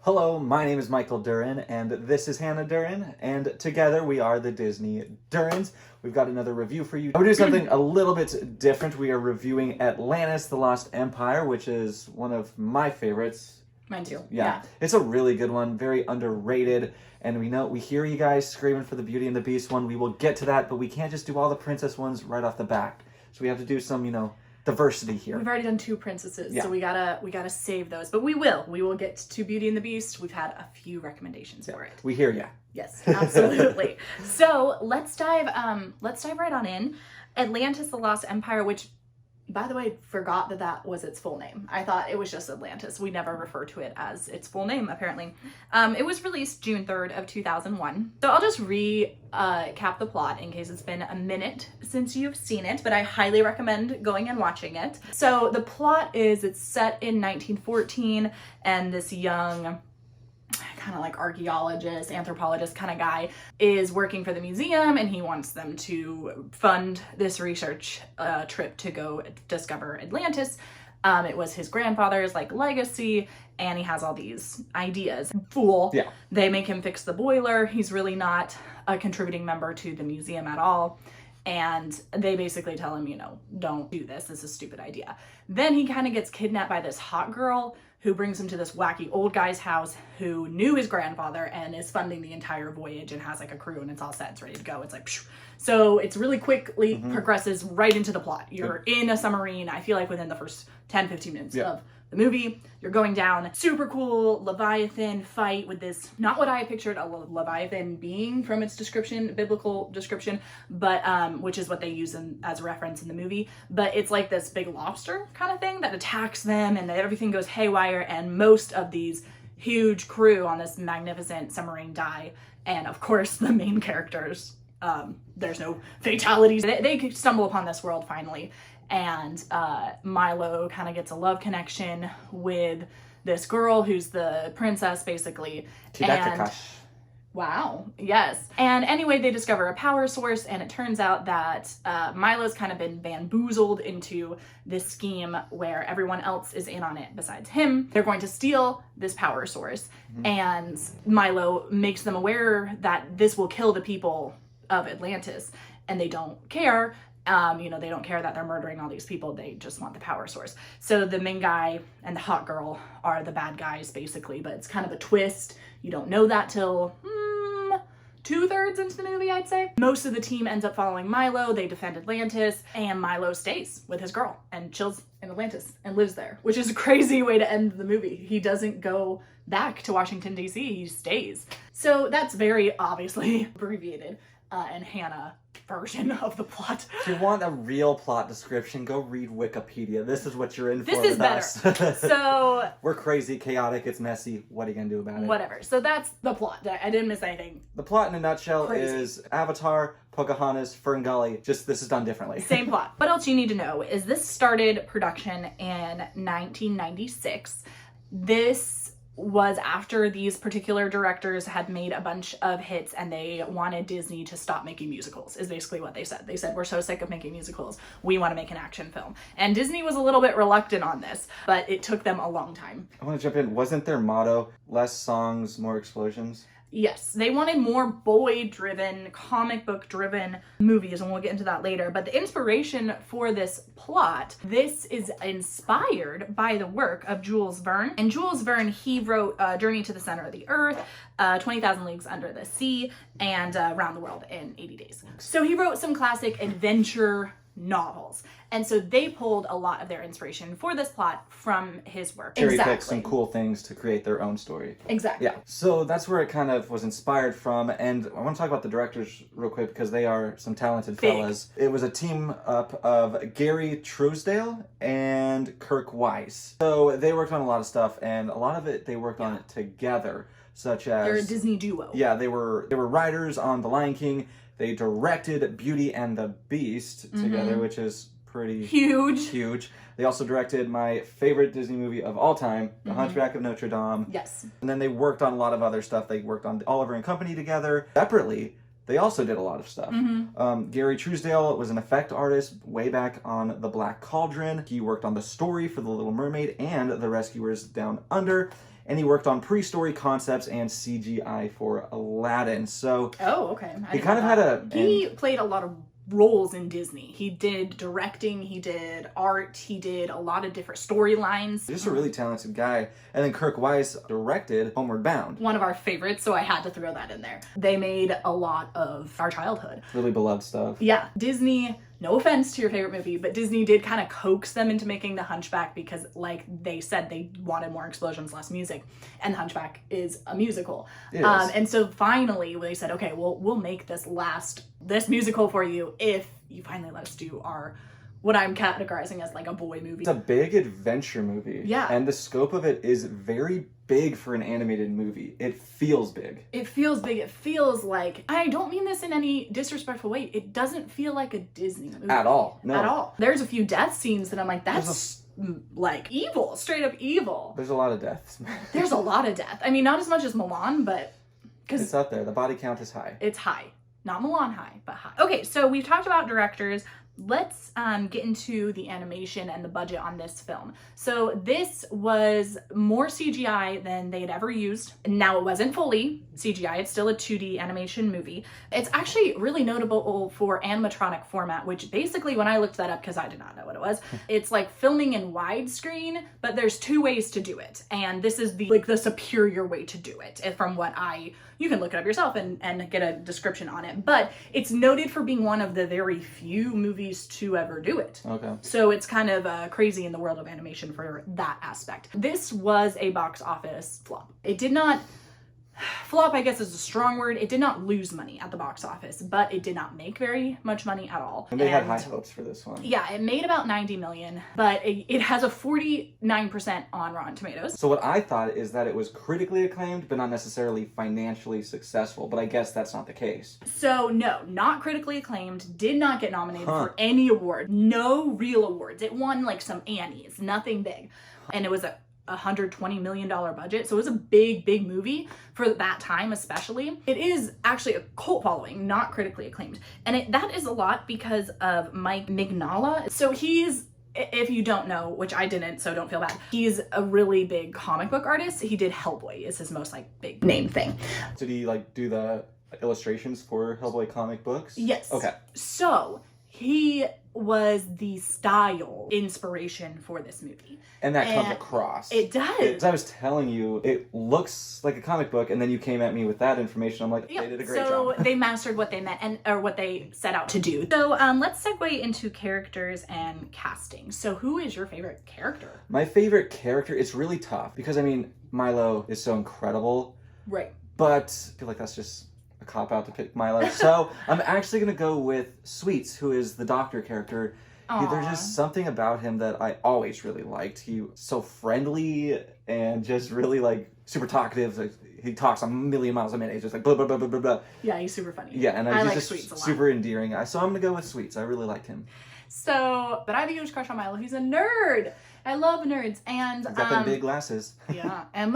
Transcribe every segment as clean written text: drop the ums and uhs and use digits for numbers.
Hello, my name is Michael Duren, and this is Hannah Duren, and together we are the Disney Durens. We've got another review for you. We're doing something a little bit different. We are reviewing Atlantis, The Lost Empire, which is one of my favorites. Mine too. Yeah. It's a really good one, very underrated, and we hear you guys screaming for the Beauty and the Beast one. We will get to that, but we can't just do all the princess ones right off the back. So we have to do some, diversity here. We've already done 2 princesses, so we gotta save those. But we will get to Beauty and the Beast. We've had a few recommendations for it. We hear ya. Yes, absolutely. So let's dive right on in. Atlantis, the Lost Empire, which, by the way, forgot that was its full name. I thought it was just Atlantis. We never refer to it as its full name, apparently. It was released June 3rd of 2001. So I'll just recap the plot in case it's been a minute since you've seen it, but I highly recommend going and watching it. So the plot is it's set in 1914, and this young kind of like archaeologist, anthropologist kind of guy is working for the museum, and he wants them to fund this research trip to go discover Atlantis. It was his grandfather's legacy, and he has all these ideas. Fool. Yeah. They make him fix the boiler. He's really not a contributing member to the museum at all. And they basically tell him, don't do this. This is a stupid idea. Then he kind of gets kidnapped by this hot girl who brings him to this wacky old guy's house who knew his grandfather and is funding the entire voyage and has a crew, and it's all set. It's ready to go. It's pshh. So it's really quickly progresses right into the plot. You're in a submarine, I feel like within the first 10-15 minutes of the movie. You're going down. Super cool Leviathan fight with this, not what I pictured a Leviathan being from its description, biblical description, but which is what they use as a reference in the movie. But it's like this big lobster kind of thing that attacks them, and everything goes haywire, and most of these huge crew on this magnificent submarine die. And of course the main characters, there's no fatalities. They stumble upon this world finally. And Milo kind of gets a love connection with this girl who's the princess, basically. And wow, yes. And anyway, they discover a power source, and it turns out that Milo's kind of been bamboozled into this scheme where everyone else is in on it besides him. They're going to steal this power source, and Milo makes them aware that this will kill the people of Atlantis, and they don't care. They don't care that they're murdering all these people. They just want the power source. So the main guy and the hot girl are the bad guys, basically, but it's kind of a twist. You don't know that till 2/3 into the movie, I'd say. Most of the team ends up following Milo. They defend Atlantis, and Milo stays with his girl and chills in Atlantis and lives there, which is a crazy way to end the movie. He doesn't go back to Washington, D.C. He stays. So that's very obviously abbreviated and Hannah version of the plot. If you want a real plot description, go read Wikipedia. This is what you're in for. This is better. So we're crazy, chaotic, it's messy. What are you gonna do about it? Whatever. So that's the plot. I didn't miss anything. The plot in a nutshell is Avatar, Pocahontas, Ferngully. Just this is done differently. Same plot. What else you need to know is this started production in 1996. This was after these particular directors had made a bunch of hits, and they wanted Disney to stop making musicals, is basically what they said. They said, we're so sick of making musicals, we want to make an action film. And Disney was a little bit reluctant on this, but it took them a long time. I want to jump in. Wasn't their motto, less songs, more explosions? Yes, they wanted more boy-driven, comic book-driven movies, and we'll get into that later. But the inspiration for this plot, this is inspired by the work of Jules Verne. And Jules Verne, he wrote Journey to the Center of the Earth, 20,000 Leagues Under the Sea, and Around the World in 80 Days. So he wrote some classic adventure novels. And so they pulled a lot of their inspiration for this plot from his work. Cherry pick some cool things to create their own story. Exactly. Yeah. So that's where it kind of was inspired from. And I want to talk about the directors real quick because they are some talented fellas. It was a team up of Gary Trousdale and Kirk Weiss. So they worked on a lot of stuff, and a lot of it they worked on it together, such as they're a Disney duo. Yeah, they were writers on The Lion King. They directed Beauty and the Beast together, which is pretty huge. They also directed my favorite Disney movie of all time, The Hunchback of Notre Dame. Yes. And then they worked on a lot of other stuff. They worked on Oliver and Company together. Separately, they also did a lot of stuff. Gary Truesdale was an effect artist way back on The Black Cauldron. He worked on the story for The Little Mermaid and The Rescuers Down Under. And he worked on pre-story concepts and CGI for Aladdin. So okay. He kind of had a... He played a lot of roles in Disney. He did directing, he did art, he did a lot of different storylines. Just a really talented guy. And then Kirk Wise directed Homeward Bound. One of our favorites, so I had to throw that in there. They made a lot of our childhood. Really beloved stuff. Yeah. Disney, no offense to your favorite movie, but Disney did kind of coax them into making The Hunchback because, like they said, they wanted more explosions, less music. And The Hunchback is a musical. It is. And so finally, they said, okay, well, we'll make this musical for you if you finally let us do what I'm categorizing as like a boy movie. It's a big adventure movie. Yeah. And the scope of it is very big for an animated movie. It feels big. It feels big. It feels like, I don't mean this in any disrespectful way, it doesn't feel like a Disney movie. At all. No. At all. There's a few death scenes that I'm like, that's like evil, straight up evil. There's a lot of deaths. There's a lot of death. I mean, not as much as Mulan, but... It's up there. The body count is high. It's high. Not Mulan high, but high. Okay, so we've talked about directors. Let's get into the animation and the budget on this film. So this was more CGI than they had ever used. Now, it wasn't fully CGI. It's still a 2D animation movie. It's actually really notable for animatronic format, which basically, when I looked that up, because I did not know what it was, it's like filming in widescreen, but there's two ways to do it. And this is the superior way to do it, from what you can look it up yourself and get a description on it. But it's noted for being one of the very few movies to ever do it. Okay. So it's kind of crazy in the world of animation for that aspect. This was a box office flop. It did not... Flop, I guess, is a strong word. It did not lose money at the box office, but it did not make very much money at all. And they had high hopes for this one. Yeah, it made about $90 million, but it has a 49% on Rotten Tomatoes. So what I thought is that it was critically acclaimed, but not necessarily financially successful. But I guess that's not the case. So no, not critically acclaimed, did not get nominated for any award. No real awards. It won like some Annies, nothing big. And it was a $120 million budget. So it was a big movie for that time, especially. It is actually a cult following, not critically acclaimed. And that is a lot because of Mike Mignola. So he's, if you don't know, which I didn't, so don't feel bad, he's a really big comic book artist. He did Hellboy, is his most big name thing. Did he do the illustrations for Hellboy comic books? Yes. Okay. So he was the style inspiration for this movie. And that comes across. It does. As I was telling you, it looks like a comic book, and then you came at me with that information. I'm like, they did a great job. So they mastered what they meant, or what they set out to do. So let's segue into characters and casting. So who is your favorite character? My favorite character, it's really tough, because Milo is so incredible. Right. But I feel like that's just a cop-out to pick Milo. So I'm actually going to go with Sweets, who is the doctor character. There's just something about him that I always really liked. He was so friendly and just really super talkative. He talks a million miles a minute. He's just blah, blah, blah, blah, blah, blah. Yeah, he's super funny. Yeah, and I he's like just Sweets a lot. super endearing. So I'm going to go with Sweets. I really liked him. So, but I have a huge crush on Milo. He's a nerd. I love nerds. And he's got them big glasses. Yeah, and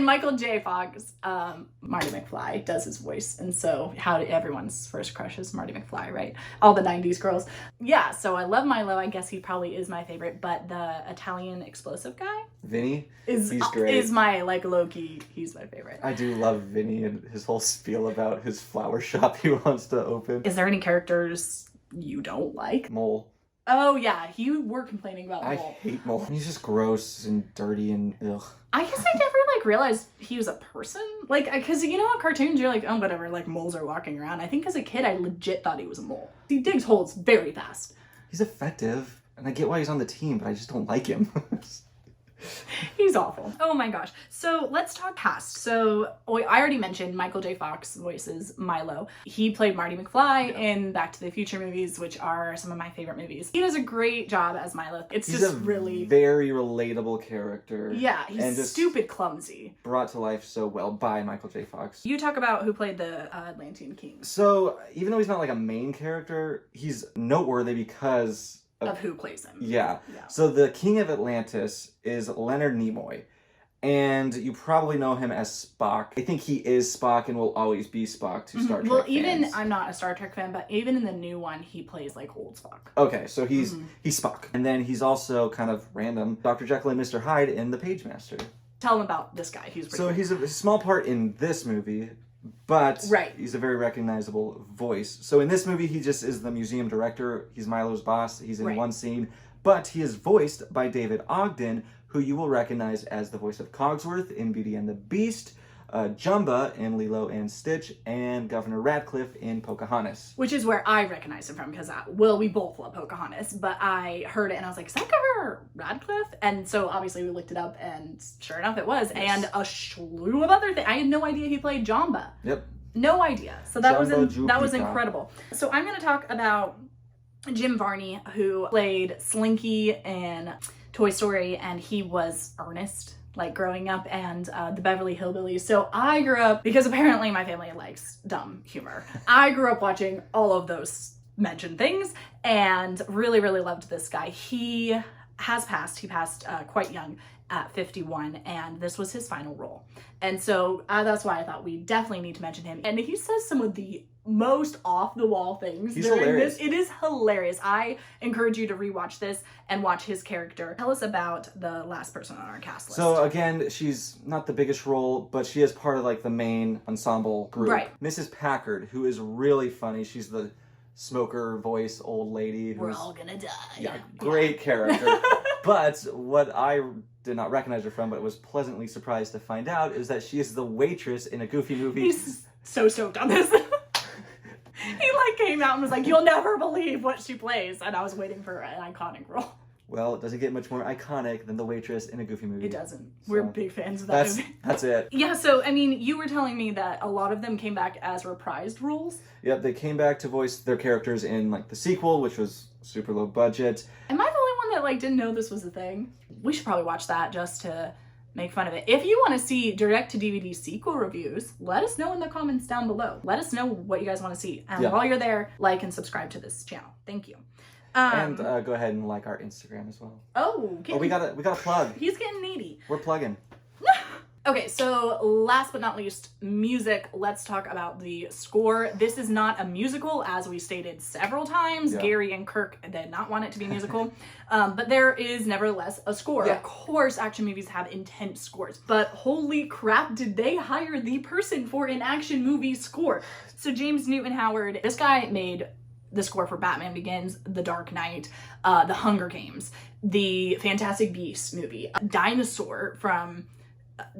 Michael J. Fox, Marty McFly does his voice, and so everyone's first crush is Marty McFly, right? All the 90s girls. Yeah, so I love Milo. I guess he probably is my favorite, but the Italian explosive guy, Vinny, he's great. Is my low-key, he's my favorite. I do love Vinny and his whole spiel about his flower shop he wants to open. Is there any characters you don't like? Mole. Oh yeah, you were complaining about Mole. I hate Mole. He's just gross and dirty and ugh. I guess I never realized he was a person. Because you know how cartoons you're oh whatever, moles are walking around. I think as a kid I legit thought he was a mole. He digs holes very fast. He's effective, and I get why he's on the team, but I just don't like him. He's awful. Oh my gosh. So let's talk cast. So I already mentioned Michael J. Fox voices Milo. He played Marty McFly in Back to the Future movies, which are some of my favorite movies. He does a great job as Milo. He's just really very relatable character. Yeah, he's just stupid clumsy. Brought to life so well by Michael J. Fox. You talk about who played the Atlantean king. So even though he's not a main character, he's noteworthy because of who plays him. Yeah. So the King of Atlantis is Leonard Nimoy. And you probably know him as Spock. I think he is Spock and will always be Spock to Star Trek Well, even, fans. I'm not a Star Trek fan, but even in the new one, he plays like old Spock. Okay, so he's Spock. And then he's also kind of random Dr. Jekyll and Mr. Hyde in The Pagemaster. Tell him about this guy. He's pretty So cool. he's a small part in this movie, but he's a very recognizable voice. So in this movie, he just is the museum director. He's Milo's boss. He's in one scene. But he is voiced by David Ogden, who you will recognize as the voice of Cogsworth in Beauty and the Beast, Jumba in Lilo and Stitch, and Governor Radcliffe in Pocahontas. Which is where I recognize him from, because, we both love Pocahontas, but I heard it and I was like, is that Governor Radcliffe? And so obviously we looked it up and sure enough it was. Yes. And a slew of other things. I had no idea he played Jumba. Yep. No idea. So that Jumba was incredible. So I'm going to talk about Jim Varney, who played Slinky in Toy Story, and he was Ernest, like, growing up, and the Beverly Hillbillies. So I grew up, because apparently my family likes dumb humor, I grew up watching all of those mentioned things, and really, really loved this guy. He passed quite young at 51, and this was his final role. And so that's why I thought we definitely need to mention him. And he says some of the most off-the-wall things. He's hilarious. It is hilarious. I encourage you to rewatch this and watch his character. Tell us about the last person on our cast list. So again, she's not the biggest role, but she is part of like the main ensemble group. Right. Mrs. Packard, who is really funny. She's the smoker voice old lady. We're all gonna die. Yeah, great character. But what I did not recognize her from, but was pleasantly surprised to find out, is that she is the waitress in a Goofy movie. He's so stoked on this. He like came out and was like, you'll never believe what she plays. And I was waiting for an iconic role. Well, it doesn't get much more iconic than the waitress in a Goofy movie. It doesn't. So we're big fans of that movie. That's it. Yeah, so, I mean, you were telling me that a lot of them came back as reprised roles. Yep, they came back to voice their characters in, like, the sequel, which was super low budget. Am I the only one that, like, didn't know this was a thing? We should probably watch that just to make fun of it. If you want to see direct-to-DVD sequel reviews, let us know in the comments down below. Let us know what you guys want to see. And while you're there, like and subscribe to this channel. Thank you. And go ahead and like our Instagram as well. Oh, we got a plug. He's getting needy. We're plugging. Okay, so last but not least, music. Let's talk about the score. This is not a musical, as we stated several times. Yeah. Gary and Kirk did not want it to be musical, but there is nevertheless a score. Yeah. Of course, action movies have intense scores, but holy crap, did they hire the person for an action movie score? So James Newton Howard, this guy made the score for Batman Begins, The Dark Knight, The Hunger Games, the Fantastic Beasts movie, Dinosaur from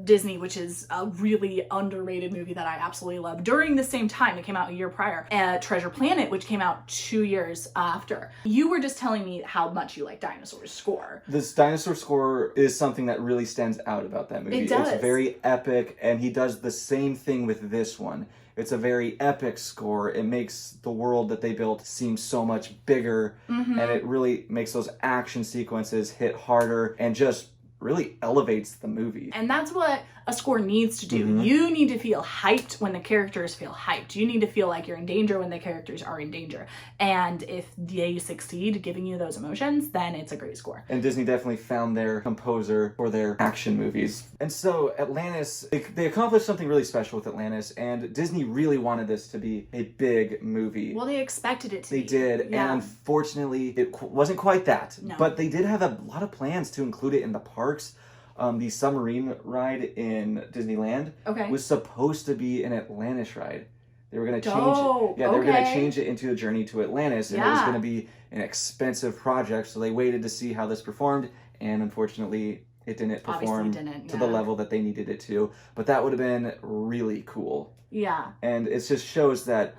Disney, which is a really underrated movie that I absolutely love. During the same time, it came out a year prior. Treasure Planet, which came out 2 years after. You were just telling me how much you like Dinosaur's score. This Dinosaur score is something that really stands out about that movie. It does. It's very epic, and he does the same thing with this one. It's a very epic score. It makes the world that they built seem so much bigger, and it really makes those action sequences hit harder and just really elevates the movie. And that's what a score needs to do. You need to feel hyped when the characters feel hyped. You need to feel like you're in danger when the characters are in danger. And if they succeed giving you those emotions, then it's a great score. And Disney definitely found their composer for their action movies. And so Atlantis, they accomplished something really special with Atlantis, and Disney really wanted this to be a big movie. Well, they expected it to be. They did, yeah. And unfortunately, it wasn't quite that. No. But they did have a lot of plans to include it in the parks. The submarine ride in Disneyland was supposed to be an Atlantis ride. They were going to change it. Yeah, they were going to change it into a journey to Atlantis, and it was going to be an expensive project. So they waited to see how this performed, and unfortunately, it didn't perform to the level that they needed it to. But that would have been really cool. Yeah. And it just shows that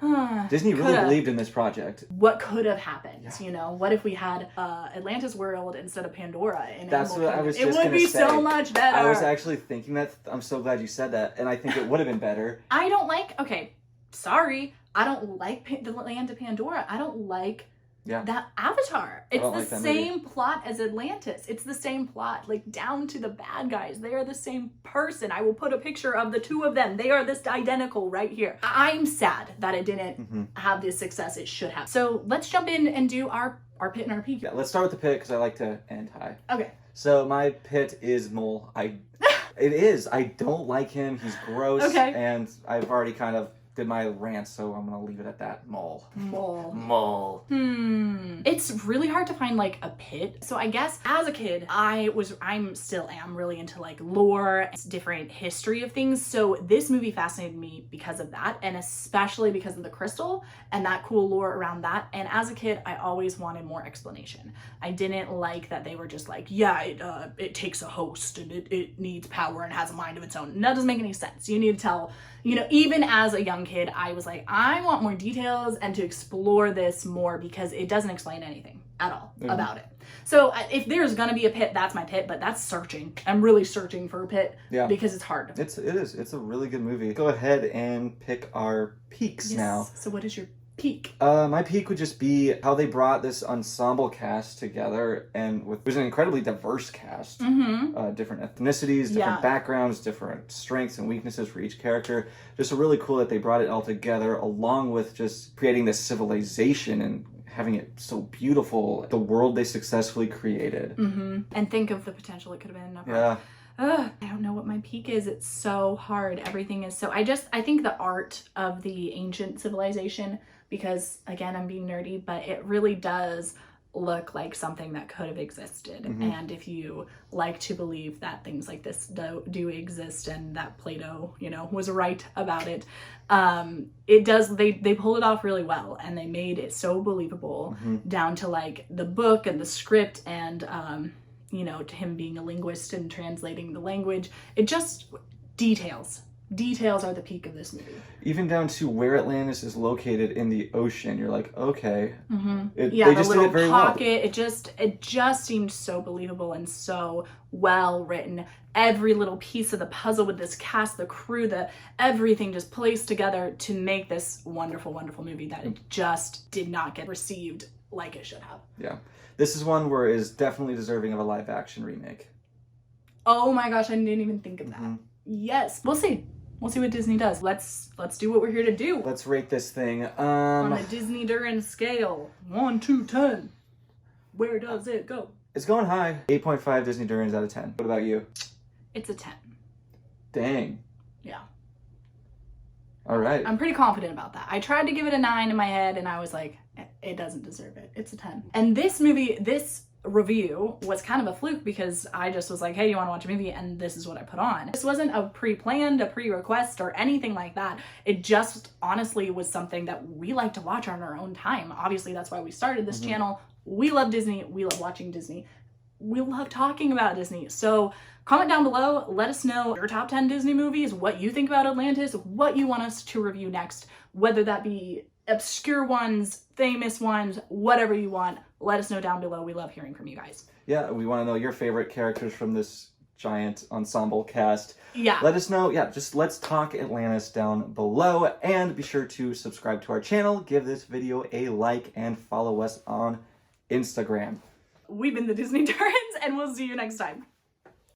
Disney really believed in this project. What could have happened? You know, what if we had Atlantis World instead of Pandora? That's what I was just going to say. It would be so much better. I was actually thinking that. I'm so glad you said that. And I think it would have been better. I don't like, sorry. I don't like the Land of Pandora. I don't like that Avatar. It's the same plot as Atlantis. It's the same plot, like down to the bad guys. They are the same person. I will put a picture of the two of them. They are this identical right here. I'm sad that it didn't have the success it should have. So let's jump in and do our pit and our peak. Yeah, let's start with the pit because I like to end high. Okay. So my pit is Mole. It is. I don't like him. He's gross. Okay. And I've already kind of did my rant, so I'm gonna leave it at that. Mole. It's really hard to find like a pit. So I guess as a kid, I still am really into like lore, different history of things. So this movie fascinated me because of that, and especially because of the crystal and that cool lore around that. And as a kid, I always wanted more explanation. I didn't like that they were just like, yeah, it takes a host and it needs power and has a mind of its own. And that doesn't make any sense. You need to tell, you know, even as a young kid, I was like, I want more details and to explore this more because it doesn't explain anything at all about it. So if there's gonna be a pit, that's my pit, but that's searching. I'm really searching for a pit because it's hard. It is. It's a really good movie. Go ahead and pick our peaks now. So what is your peak? My peak would just be how they brought this ensemble cast together, and it was an incredibly diverse cast. Different ethnicities, different backgrounds, different strengths and weaknesses for each character. Just really cool that they brought it all together, along with just creating this civilization and having it so beautiful. The world they successfully created. And think of the potential it could have been. I don't know what my peak is. It's so hard. Everything is so... I think the art of the ancient civilization, because again, I'm being nerdy, but it really does look like something that could have existed. And if you like to believe that things like this do exist and that Plato, you know, was right about it, it does, they pulled it off really well, and they made it so believable down to like the book and the script and you know, to him being a linguist and translating the language. It just details are the peak of this movie. Even down to where Atlantis is located in the ocean. You're like, okay. They just did it very well. It just seemed so believable and so well written. Every little piece of the puzzle with this cast, the crew, everything just placed together to make this wonderful, wonderful movie that it just did not get received like it should have. Yeah. This is one where it is definitely deserving of a live action remake. Oh my gosh, I didn't even think of that. Yes. We'll see. We'll see what Disney does. Let's do what we're here to do. Let's rate this thing. On a Disney Durens scale, 1 to 10. Where does it go? It's going high. 8.5 Disney Durens out of 10. What about you? It's a 10. Dang. Yeah. All right. I'm pretty confident about that. I tried to give it a 9 in my head, and I was like, it doesn't deserve it. It's a 10. And this movie, this review was kind of a fluke because I just was like, hey, you want to watch a movie? And this is what I put on. This wasn't a pre-planned, a pre-request, or anything like that. It just honestly was something that we like to watch on our own time. Obviously, that's why we started this channel. We love Disney. We love watching Disney. We love talking about Disney. So comment down below. Let us know your top 10 Disney movies, what you think about Atlantis, what you want us to review next, whether that be obscure ones, famous ones, whatever you want. Let us know down below. We love hearing from you guys. Yeah, we want to know your favorite characters from this giant ensemble cast. Yeah. Let us know. Yeah, just let's talk Atlantis down below. And be sure to subscribe to our channel, give this video a like, and follow us on Instagram. We've been the Disney Durens, and we'll see you next time.